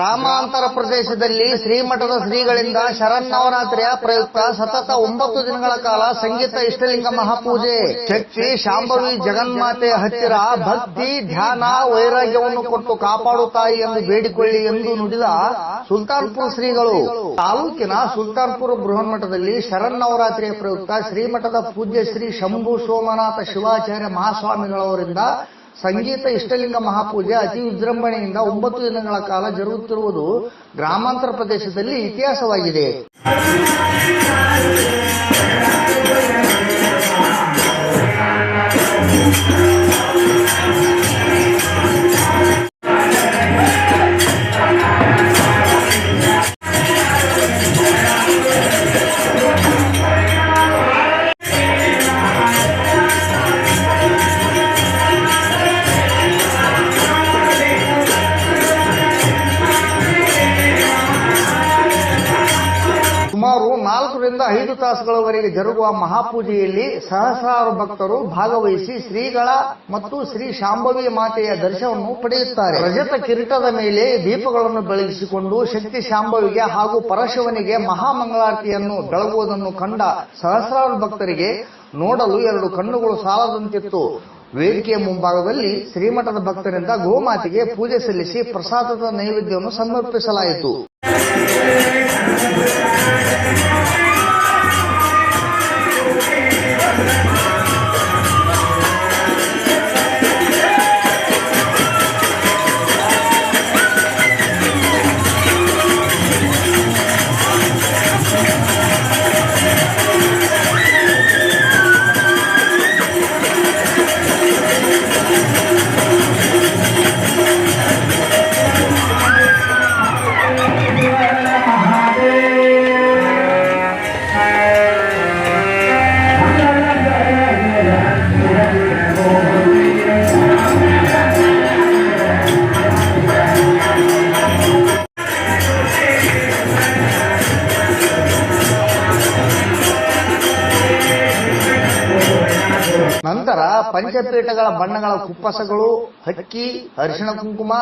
ಗ್ರಾಮಾಂತರ ಪ್ರದೇಶದಲ್ಲಿ ಶ್ರೀಮಠದ ಶ್ರೀಗಳಿಂದ ಶರನ್ನವರಾತ್ರಿಯ ಪ್ರಯುಕ್ತ ಸತತ 9 ದಿನಗಳ ಕಾಲ ಸಂಗೀತ ಇಷ್ಟಲಿಂಗ ಮಹಾಪೂಜೆ. ಶಕ್ತಿ ಶಾಂಭವಿ ಜಗನ್ಮಾತೆಯ ಹತ್ತಿರ ಭಕ್ತಿ ಧ್ಯಾನ ವೈರಾಗ್ಯವನ್ನು ಕೊಟ್ಟು ಕಾಪಾಡುತ್ತಾಯಿ ಎಂದು ಬೇಡಿಕೊಳ್ಳಿ ಎಂದು ನುಡಿದ ಸುಲ್ತಾನ್ಪುರ ಶ್ರೀಗಳು. ತಾಲೂಕಿನ ಸುಲ್ತಾನ್ಪುರ ಬೃಹನ್ಮಠದಲ್ಲಿ ಶರನ್ನವರಾತ್ರಿಯ ಪ್ರಯುಕ್ತ ಶ್ರೀಮಠದ ಪೂಜ್ಯ ಶ್ರೀ ಶಂಭು ಸೋಮನಾಥ ಶಿವಾಚಾರ್ಯ ಮಹಾಸ್ವಾಮಿಗಳವರಿಂದ ಸಂಗೀತ ಇಷ್ಟಲಿಂಗ ಮಹಾಪೂಜೆ ಅತಿ ವಿಜೃಂಭಣೆಯಿಂದ 9 ದಿನಗಳ ಕಾಲ ಜರುಗುತ್ತಿರುವುದು ಗ್ರಾಮಾಂತರ ಪ್ರದೇಶದಲ್ಲಿ ಇತಿಹಾಸವಾಗಿದೆ. ಸುಮಾರು 4 ರಿಂದ 5 ತಾಸುಗಳವರೆಗೆ ಜರುಗುವ ಮಹಾಪೂಜೆಯಲ್ಲಿ ಸಹಸ್ರಾರು ಭಕ್ತರು ಭಾಗವಹಿಸಿ ಶ್ರೀಗಳ ಮತ್ತು ಶ್ರೀ ಶಾಂಭವಿ ಮಾತೆಯ ದರ್ಶನವನ್ನು ಪಡೆಯುತ್ತಾರೆ. ರಜತ ಕಿರೀಟದ ಮೇಲೆ ದೀಪಗಳನ್ನು ಬೆಳಗಿಸಿಕೊಂಡು ಶಕ್ತಿ ಶಾಂಭವಿಗೆ ಹಾಗೂ ಪರಶಿವನಿಗೆ ಮಹಾಮಂಗಳಾರತಿಯನ್ನು ಬೆಳಗುವುದನ್ನು ಕಂಡ ಸಹಸ್ರಾರು ಭಕ್ತರಿಗೆ ನೋಡಲು 2 ಕಣ್ಣುಗಳು ಸಾಲದಂತಿತ್ತು. ವೇದಿಕೆಯ ಮುಂಭಾಗದಲ್ಲಿ ಶ್ರೀಮಠದ ಭಕ್ತರಿಂದ ಗೋಮಾತೆಗೆ ಪೂಜೆ ಸಲ್ಲಿಸಿ ಪ್ರಸಾದದ ನೈವೇದ್ಯವನ್ನು ಸಮರ್ಪಿಸಲಾಯಿತು. ನಂತರ ಪಂಚಪೀಠಗಳ ಬಣ್ಣಗಳ ಕುಪ್ಪಸಗಳು, ಹಕ್ಕಿ, ಅರಿಶಿಣ ಕುಂಕುಮ,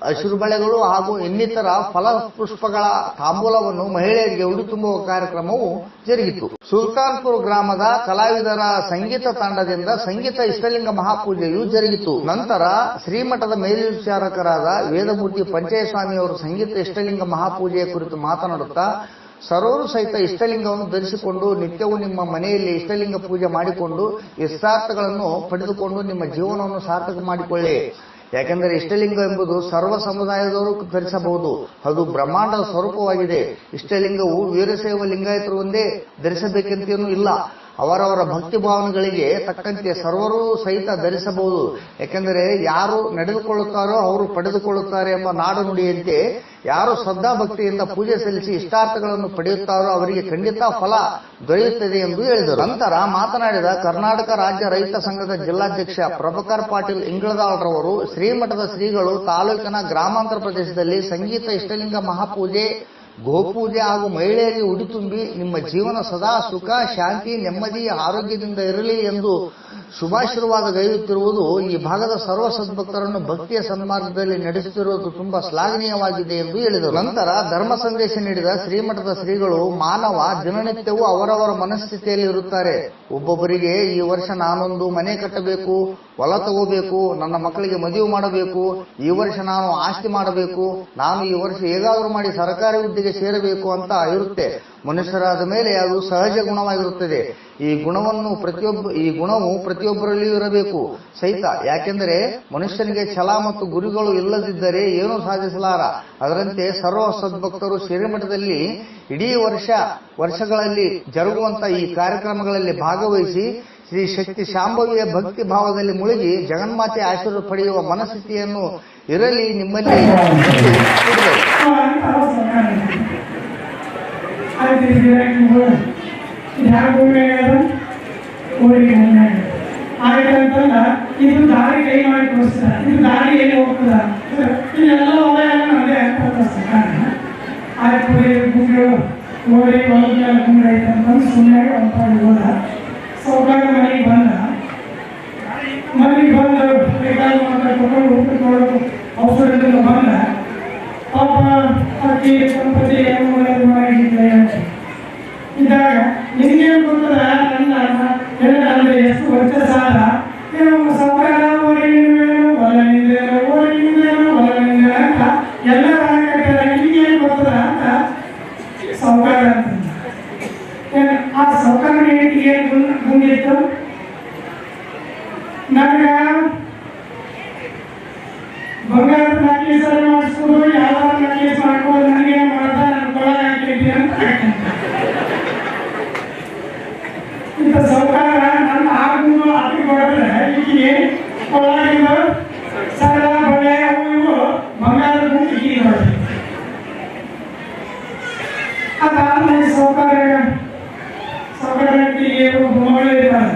ಹಸಿರು ಬಳೆಗಳು ಹಾಗೂ ಇನ್ನಿತರ ಫಲಪುಷ್ಪಗಳ ತಾಂಬೂಲವನ್ನು ಮಹಿಳೆಯರಿಗೆ ಉಡಿ ತುಂಬುವ ಕಾರ್ಯಕ್ರಮವು ಜರುಗಿತು. ಸುಲ್ತಾನ್ಪುರ ಗ್ರಾಮದ ಕಲಾವಿದರ ಸಂಗೀತ ತಂಡದಿಂದ ಸಂಗೀತ ಇಷ್ಟಲಿಂಗ ಮಹಾಪೂಜೆಯು ಜರುಗಿತು. ನಂತರ ಶ್ರೀಮಠದ ಮೇಲ್ವಿಚಾರಕರಾದ ವೇದಮೂರ್ತಿ ಪಂಚಯಸ್ವಾಮಿಯವರು ಸಂಗೀತ ಇಷ್ಟಲಿಂಗ ಮಹಾಪೂಜೆಯ ಕುರಿತು ಮಾತನಾಡುತ್ತಾ, ಸರ್ವರು ಸಹಿತ ಇಷ್ಟಲಿಂಗವನ್ನು ಧರಿಸಿಕೊಂಡು ನಿತ್ಯವೂ ನಿಮ್ಮ ಮನೆಯಲ್ಲಿ ಇಷ್ಟಲಿಂಗ ಪೂಜೆ ಮಾಡಿಕೊಂಡು ಇಷ್ಟಾರ್ಥಗಳನ್ನು ಪಡೆದುಕೊಂಡು ನಿಮ್ಮ ಜೀವನವನ್ನು ಸಾರ್ಥಕ ಮಾಡಿಕೊಳ್ಳಿ. ಯಾಕೆಂದರೆ ಇಷ್ಟಲಿಂಗ ಎಂಬುದು ಸರ್ವ ಸಮುದಾಯದವರು ಧರಿಸಬಹುದು. ಅದು ಬ್ರಹ್ಮಾಂಡದ ಸ್ವರೂಪವಾಗಿದೆ. ಇಷ್ಟಲಿಂಗವು ವೀರಶೈವ ಲಿಂಗಾಯತರು ಒಂದೇ ಧರಿಸಬೇಕೆಂತೇನೂ ಇಲ್ಲ. ಅವರವರ ಭಕ್ತಿ ಭಾವನೆಗಳಿಗೆ ತಕ್ಕಂತೆ ಸರ್ವರು ಸಹಿತ ಧರಿಸಬಹುದು. ಯಾಕೆಂದರೆ ಯಾರು ನಡೆದುಕೊಳ್ಳುತ್ತಾರೋ ಅವರು ಪಡೆದುಕೊಳ್ಳುತ್ತಾರೆ ಎಂಬ ನಾಡು ನುಡಿಯಂತೆ ಯಾರು ಶ್ರದ್ಧಾ ಭಕ್ತಿಯಿಂದ ಪೂಜೆ ಸಲ್ಲಿಸಿ ಇಷ್ಟಾರ್ಥಗಳನ್ನು ಪಡೆಯುತ್ತಾರೋ ಅವರಿಗೆ ಖಂಡಿತ ಫಲ ದೊರೆಯುತ್ತದೆ ಎಂದು ಹೇಳಿದರು. ನಂತರ ಮಾತನಾಡಿದ ಕರ್ನಾಟಕ ರಾಜ್ಯ ರೈತ ಸಂಘದ ಜಿಲ್ಲಾಧ್ಯಕ್ಷ ಪ್ರಭಾಕರ್ ಪಾಟೀಲ್ ಇಂಗಳದಾಳ್ರವರು, ಶ್ರೀಮಠದ ಶ್ರೀಗಳು ತಾಲೂಕಿನ ಗ್ರಾಮಾಂತರ ಪ್ರದೇಶದಲ್ಲಿ ಸಂಗೀತ ಇಷ್ಟಲಿಂಗ ಮಹಾಪೂಜೆ, ಗೋಪೂಜೆ ಹಾಗೂ ಮಹಿಳೆಯರಿಗೆ ಉಡಿ ತುಂಬಿ ನಿಮ್ಮ ಜೀವನ ಸದಾ ಸುಖ ಶಾಂತಿ ನೆಮ್ಮದಿ ಆರೋಗ್ಯದಿಂದ ಇರಲಿ ಎಂದು ಶುಭಾಶೀರ್ವಾದ ಗೈಯುತ್ತಿರುವುದು ಈ ಭಾಗದ ಸರ್ವ ಸದ್ಭಕ್ತರನ್ನು ಭಕ್ತಿಯ ಸನ್ಮಾರ್ಗದಲ್ಲಿ ನಡೆಸುತ್ತಿರುವುದು ತುಂಬಾ ಶ್ಲಾಘನೀಯವಾಗಿದೆ ಎಂದು ಹೇಳಿದರು. ನಂತರ ಧರ್ಮ ಸಂದೇಶ ನೀಡಿದ ಶ್ರೀಮಠದ ಶ್ರೀಗಳು, ಮಾನವ ದಿನನಿತ್ಯವೂ ಅವರವರ ಮನಸ್ಥಿತಿಯಲ್ಲಿ ಇರುತ್ತಾರೆ. ಒಬ್ಬೊಬ್ಬರಿಗೆ ಈ ವರ್ಷ ನಾನೊಂದು ಮನೆ ಕಟ್ಟಬೇಕು, ಹೊಲ ತಗೋಬೇಕು, ನನ್ನ ಮಕ್ಕಳಿಗೆ ಮದುವೆ ಮಾಡಬೇಕು, ಈ ವರ್ಷ ನಾನು ಆಸ್ತಿ ಮಾಡಬೇಕು, ನಾನು ಈ ವರ್ಷ ಹೇಗಾದರೂ ಮಾಡಿ ಸರ್ಕಾರಿ ಹುದ್ದೆಗೆ ಸೇರಬೇಕು ಅಂತ ಇರುತ್ತೆ. ಮನುಷ್ಯರಾದ ಮೇಲೆ ಅದು ಸಹಜ ಗುಣವಾಗಿರುತ್ತದೆ. ಈ ಗುಣವು ಪ್ರತಿಯೊಬ್ಬರಲ್ಲಿಯೂ ಇರಬೇಕು ಸಹಿತ. ಯಾಕೆಂದರೆ ಮನುಷ್ಯನಿಗೆ ಛಲ ಮತ್ತು ಗುರಿಗಳು ಇಲ್ಲದಿದ್ದರೆ ಏನೂ ಸಾಧಿಸಲಾರ. ಅದರಂತೆ ಸರ್ವ ಸದ್ಭಕ್ತರು ಶ್ರೀಮಠದಲ್ಲಿ ಇಡೀ ವರ್ಷಗಳಲ್ಲಿ ಜರುಗುವಂತಹ ಈ ಕಾರ್ಯಕ್ರಮಗಳಲ್ಲಿ ಭಾಗವಹಿಸಿ ಶ್ರೀ ಶಕ್ತಿ ಶಾಂಭವಿಯ ಭಕ್ತಿ ಭಾವದಲ್ಲಿ ಮುಳುಗಿ ಜಗನ್ಮಾತೆ ಆಶೀರ್ವಾದ ಪಡೆಯುವ ಮನಸ್ಥಿತಿಯನ್ನು ಇರಲಿ ನಿಮ್ಮಲ್ಲಿ. ಆಯ್ತಂತಂದ ಇದು ದಾರಿ ಕೈ ಮಾಡಿ ತೋರಿಸ್ತಾರೆ. ಇದು ದಾರಿ ಎಲ್ಲಿ ಹೋಗ್ತದ ಇದೆಲ್ಲ ಅದೇ ಆಯ್ತು. ಗುಂಗಳು ಓಡಿ ಹೊಲದ ಗುಂಡ ಐತಂತಂದು ಸುಮ್ಮನೆ ಹೋದ. ಸೌಕಾರ ಮನೆಗೆ ಬಂದು ಬೇಕಾದ ತಗೊಂಡು ಊಟ ಔಷಧದಿಂದ ಬಂದ ಪಾಪ ಇದ್ದಾಗ ನಿಮ್ಗೇನು ಗೊತ್ತದ ನನ್ನ ಎಷ್ಟು ವರ್ಚಸ್ಸಾದ ಸರ್ಕಾರ ಹೊರಗಿಂದೇನು ಹೊರಗಿಂದೇನು ಹೊರಗಿಂದೇನು ಹೊರಗಿಂದೇನು ಅಂತ ಎಲ್ಲ ಕಟ್ಟಿದ ನಿಮ್ಗೇನು ಗೊತ್ತದ ಅಂತ ಸೌಕಾರ ಅಂತ ಆ ಸೌಕಾರ ಹೆಂಡಿಗೆ ಬಂದಿತ್ತು ನನಗೆ ಬಂಗಾರದ ನಕ್ಲೇಸ್ ಮಾಡಿಸ್ಬೋದು ಯಾವ್ದಾದ್ರು ನಕ್ಲೇಸ್ ಮಾಡ್ಬೋದು ನನಗೆ ಮಾಡ್ತಾ ನನ್ನ ಕೊಳಗ ಹಾಕಿದ್ವಿ ಅಂತ ಇಂಥ ಸೌಕಾರ ನನ್ನ ಆಗುಂಬ ಹಾಕಿ ಕೊಡಿದ್ರೆ ಈಗಿಗೆ ಕೊಳಗಿಂದ ಸರಳ ಬಳೆ ಅವು ಇವು ಬಂಗಾರದ ಗುಂಪಿಗೆ ನೋಡಿ ಅದಾದ್ಮೇಲೆ ಸೌಕಾರ ಸೌಕಾರಟ್ಟಿಗೆ ಮಗಳೇ ಇರ್ತಾರೆ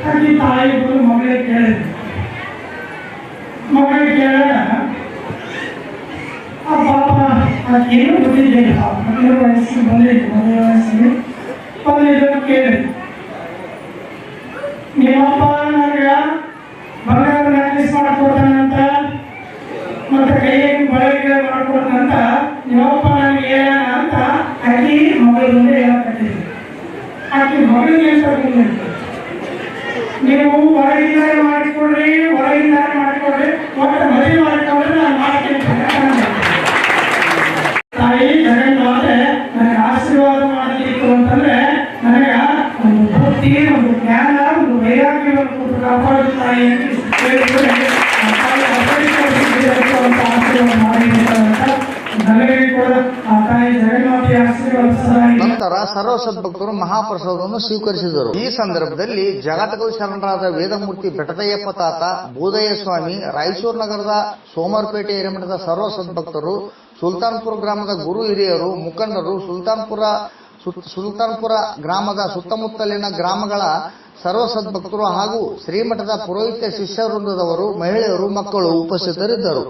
ಹಾಗೆ ತಾಯಿ ಬಂದು ಮಗಳೇ ಕೇಳಿದ್ರು ಮಗಳಿಗೆ ಕೇಳಿದ ಆ ಪಾಪ ಏನು ಬಂದಿದ್ದೇನೆ ಮದುವೆ ವಯಸ್ಸಿಗೆ ಬಂದಿದ್ದು ಮದುವೆ ವಯಸ್ಸಿಗೆ ಬಂದಿದ್ದು ಕೇಳಿದ್ರು ನಿಮ್ಮಪ್ಪ ನನಗೆ ಬಂಗಾರ ನೆಕ್ಲೆಸ್ ಮಾಡ್ಕೊಡ್ತಾನಂತ ಮತ್ತೆ ಕೈಯಲ್ಲಿ ಬಳಕೆ ಮಾಡ್ಕೊಡ್ತಾನಂತ ನಿಮ್ಮಪ್ಪ ನನಗೆ ಹೇಳ ಅಂತ ಆಕಿ ಮಗಳ ಮುಂದೆ ಹೇಳಕತ್ತಿದ್ರು ಆಕಿ ಮಗಳಿಗೆ ಅಂತ ಬಂದಿತ್ತು ನೀವು ಹೊರಗಿಂದ ಮಾಡಿಕೊಡ್ರಿ ಹೊರಗಿಂದ ಮಾಡಿಕೊಡ್ರಿ ಒಟ್ಟು ಮದುವೆ ಮಾಡಿಕೊಂಡ್ರೆ ನಾನು ಮಾಡ್ತೀನಿ ತಾಯಿ ಜಗನ್ನಾಥೆ ನನಗೆ ಆಶೀರ್ವಾದ ಮಾಡಬೇಕು ಅಂತಂದ್ರೆ ನನಗೆ ಒಂದು ಬುದ್ಧಿ ಒಂದು ಜ್ಞಾನ ಒಂದು ವೈರಾಗ್ಯವನ್ನು ಕೊಟ್ಟು ಕಾಪಾಡು ತಾಯಿ ಅಂತ ಹೇಳಿದ್ರೆ ಆಶೀರ್ವಾದ ಮಾಡಿರ್ತಾರಂತ ನನಗೆ ಕೂಡ ಆ ತಾಯಿ ಜಗನ್ನಾಥಿ ಆಶೀರ್ವಾದ. ನಂತರ ಸರ್ವ ಸದ್ಭಕ್ತರು ಮಹಾಪ್ರಸಾದವನ್ನು ಸ್ವೀಕರಿಸಿದರು. ಈ ಸಂದರ್ಭದಲ್ಲಿ ಜಗದ್ಗುರು ಶರಣರಾದ ವೇದಮೂರ್ತಿ ಬೆಟ್ಟದಯ್ಯಪ್ಪ ತಾತ, ಬೋಧಯ್ಯ ಸ್ವಾಮಿ, ರಾಯಚೂರು ನಗರದ ಸೋಮವಾರಪೇಟೆ ಹಿರೇಮಠದ ಸರ್ವ ಸದ್ಭಕ್ತರು, ಸುಲ್ತಾನ್ಪುರ ಗ್ರಾಮದ ಗುರು ಹಿರಿಯರು, ಮುಖಂಡರು, ಸುಲ್ತಾನ್ಪುರ ಗ್ರಾಮದ ಸುತ್ತಮುತ್ತಲಿನ ಗ್ರಾಮಗಳ ಸರ್ವ ಸದ್ಭಕ್ತರು ಹಾಗೂ ಶ್ರೀಮಠದ ಪುರೋಹಿತ ಶಿಷ್ಯ ವೃಂದದವರು, ಮಹಿಳೆಯರು, ಮಕ್ಕಳು ಉಪಸ್ಥಿತರಿದ್ದರು.